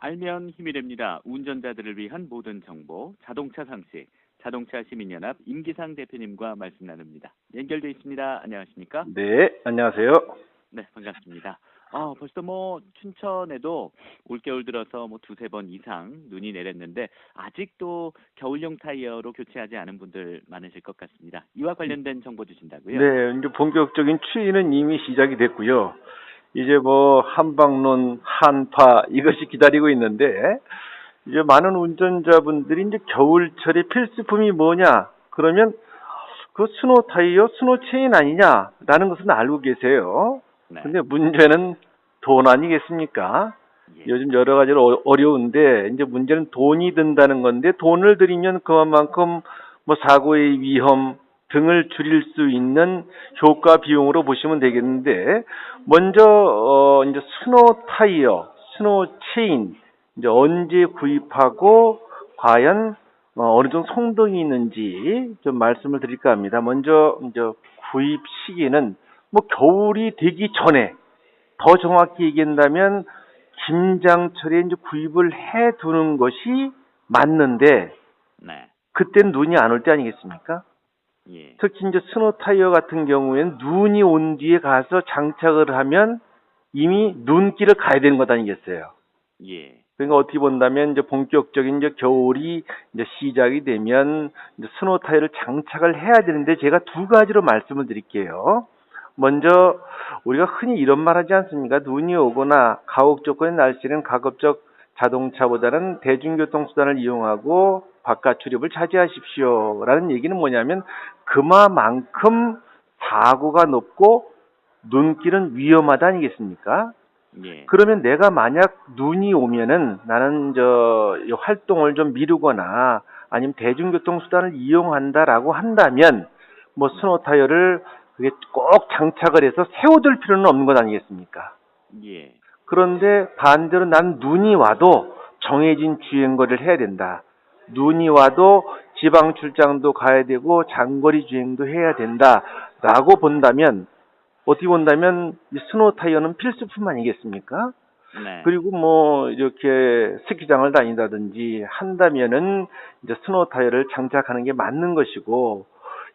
알면 힘이 됩니다. 운전자들을 위한 모든 정보, 자동차 상식, 자동차 시민연합 임기상 대표님과 말씀 나눕니다. 연결돼 있습니다. 안녕하십니까? 네, 안녕하세요. 네, 반갑습니다. 벌써 춘천에도 올겨울 들어서 두세 번 이상 눈이 내렸는데 아직도 겨울용 타이어로 교체하지 않은 분들 많으실 것 같습니다. 이와 관련된 정보 주신다고요? 네, 이제 본격적인 추위는 이미 시작이 됐고요. 이제 한방론, 한파 이것이 기다리고 있는데 이제 많은 운전자분들이 이제 겨울철에 필수품이 뭐냐? 그러면 그 스노우 타이어, 스노우 체인 아니냐라는 것은 알고 계세요. 네. 근데 문제는 돈 아니겠습니까? 예. 요즘 여러 가지로 어려운데 이제 문제는 돈이 든다는 건데 돈을 들이면 그만큼 사고의 위험 등을 줄일 수 있는 효과 비용으로 보시면 되겠는데 먼저 이제 스노우 타이어, 스노우 체인 이제 언제 구입하고 과연 어느 정도 성능이 있는지 좀 말씀을 드릴까 합니다. 먼저 이제 구입 시기는 겨울이 되기 전에 더 정확히 얘기한다면 김장철에 이제 구입을 해 두는 것이 맞는데 네. 그때는 눈이 안 올 때 아니겠습니까? 예. 특히 이제 스노우 타이어 같은 경우에는 눈이 온 뒤에 가서 장착을 하면 이미 눈길을 가야 되는 것 아니겠어요? 예. 그러니까 어떻게 본다면 이제 본격적인 이제 겨울이 이제 시작이 되면 이제 스노우 타이어를 장착을 해야 되는데 제가 두 가지로 말씀을 드릴게요. 먼저 우리가 흔히 이런 말 하지 않습니까? 눈이 오거나 가혹 조건의 날씨는 가급적 자동차보다는 대중교통수단을 이용하고 바깥 출입을 자제하십시오. 라는 얘기는 뭐냐면 그만큼 사고가 높고 눈길은 위험하다 아니겠습니까? 예. 그러면 내가 만약 눈이 오면은 나는 이 활동을 좀 미루거나 아니면 대중교통수단을 이용한다라고 한다면 스노우 타이어를 그게 꼭 장착을 해서 세워둘 필요는 없는 것 아니겠습니까? 예. 그런데 반대로 난 눈이 와도 정해진 주행거리를 해야 된다. 눈이 와도 지방 출장도 가야 되고 장거리 주행도 해야 된다라고 본다면 어떻게 본다면 이 스노우 타이어는 필수품 아니겠습니까? 네. 그리고 이렇게 스키장을 다닌다든지 한다면은 이제 스노우 타이어를 장착하는 게 맞는 것이고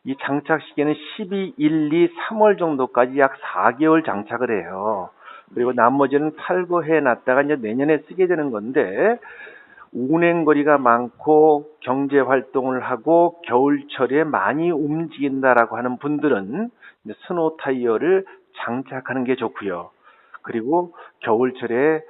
이 장착 시기는 12, 1, 2, 3월 정도까지 약 4개월 장착을 해요. 그리고 나머지는 탈거해 놨다가 이제 내년에 쓰게 되는 건데 운행거리가 많고 경제 활동을 하고 겨울철에 많이 움직인다라고 하는 분들은 이제 스노우 타이어를 장착하는 게 좋고요. 그리고 겨울철에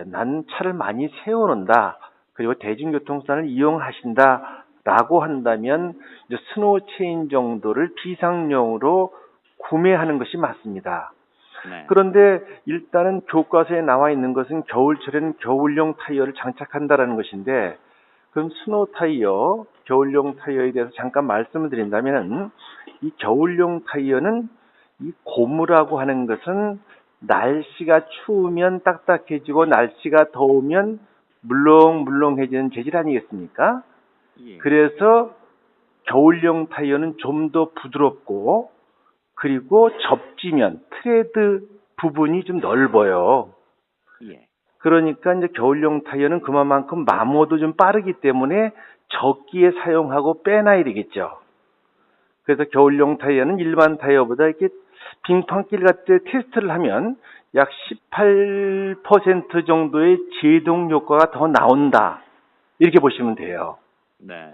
난 차를 많이 세워놓는다. 그리고 대중교통수단을 이용하신다라고 한다면 이제 스노우 체인 정도를 비상용으로 구매하는 것이 맞습니다. 네. 그런데 일단은 교과서에 나와 있는 것은 겨울철에는 겨울용 타이어를 장착한다라는 것인데 그럼 스노우 타이어, 겨울용 타이어에 대해서 잠깐 말씀을 드린다면 이 겨울용 타이어는 이 고무라고 하는 것은 날씨가 추우면 딱딱해지고 날씨가 더우면 물렁물렁해지는 재질 아니겠습니까? 예. 그래서 겨울용 타이어는 좀 더 부드럽고 그리고 접지면, 트레드 부분이 좀 넓어요. 예. 그러니까 이제 겨울용 타이어는 그만큼 마모도 좀 빠르기 때문에 적기에 사용하고 빼놔야 되겠죠. 그래서 겨울용 타이어는 일반 타이어보다 이렇게 빙판길 같은 데 테스트를 하면 약 18% 정도의 제동 효과가 더 나온다. 이렇게 보시면 돼요. 네.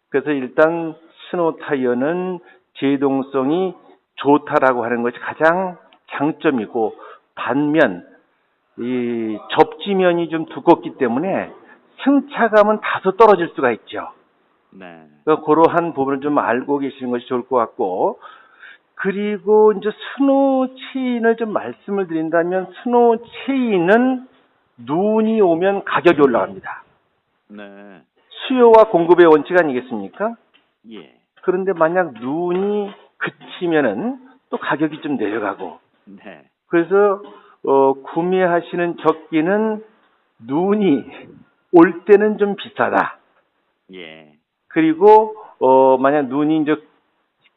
그래서 일단 스노우 타이어는 제동성이 좋다라고 하는 것이 가장 장점이고 반면 이 접지면이 좀 두껍기 때문에 승차감은 다소 떨어질 수가 있죠. 네. 그러니까 그러한 부분을 좀 알고 계시는 것이 좋을 것 같고 그리고 이제 스노우 체인을 좀 말씀을 드린다면 스노우 체인은 눈이 오면 가격이 올라갑니다. 네. 수요와 공급의 원칙 아니겠습니까? 예. 그런데 만약 눈이 그치면은 또 가격이 좀 내려가고 네. 그래서 구매하시는 적기는 눈이 올 때는 좀 비싸다. 예. 그리고 만약 눈이 이제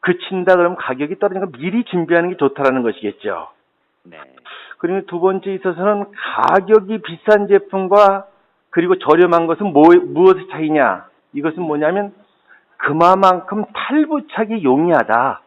그친다 그러면 가격이 떨어지니까 미리 준비하는 게 좋다라는 것이겠죠. 네. 그리고 두 번째 있어서는 가격이 비싼 제품과 그리고 저렴한 것은 무엇의 차이냐? 이것은 뭐냐면 그만큼 탈부착이 용이하다.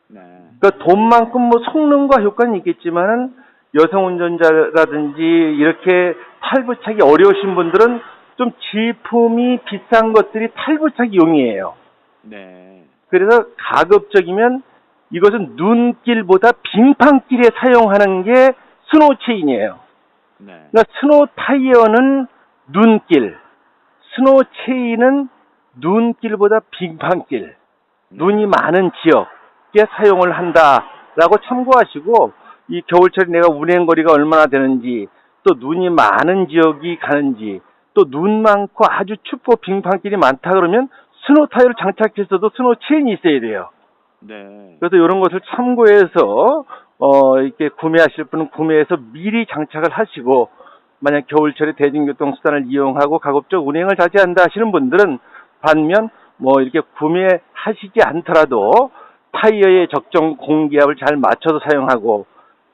네. 그러니까 돈만큼 뭐 성능과 효과는 있겠지만은 여성 운전자라든지 이렇게 탈부착이 어려우신 분들은 좀 제품이 비싼 것들이 탈부착이 용이해요. 네. 그래서 가급적이면 이것은 눈길보다 빙판길에 사용하는 게 스노우 체인이에요. 네. 그러니까 스노우 타이어는 눈길, 스노우 체인은 눈길보다 빙판길, 눈이 많은 지역에 사용을 한다라고 참고하시고, 이 겨울철에 내가 운행거리가 얼마나 되는지, 또 눈이 많은 지역이 가는지, 또 눈 많고 아주 춥고 빙판길이 많다 그러면 스노우 타이어를 장착했어도 스노우 체인이 있어야 돼요. 네. 그래서 이런 것을 참고해서 이렇게 구매하실 분은 구매해서 미리 장착을 하시고, 만약 겨울철에 대중교통 수단을 이용하고 가급적 운행을 자제한다 하시는 분들은 반면 뭐 이렇게 구매하시지 않더라도 타이어의 적정 공기압을 잘 맞춰서 사용하고,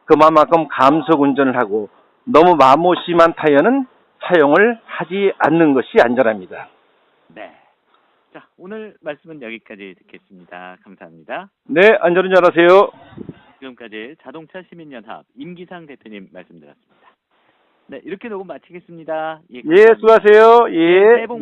그만큼 감속 운전을 하고, 너무 마모심한 타이어는 사용을 하지 않는 것이 안전합니다. 네. 자, 오늘 말씀은 여기까지 듣겠습니다. 감사합니다. 네, 안전운전 하세요. 지금까지 자동차 시민연합 임기상 대표님 말씀 들었습니다. 네, 이렇게 녹음 마치겠습니다. 예, 예, 수고하세요. 예. 새해 복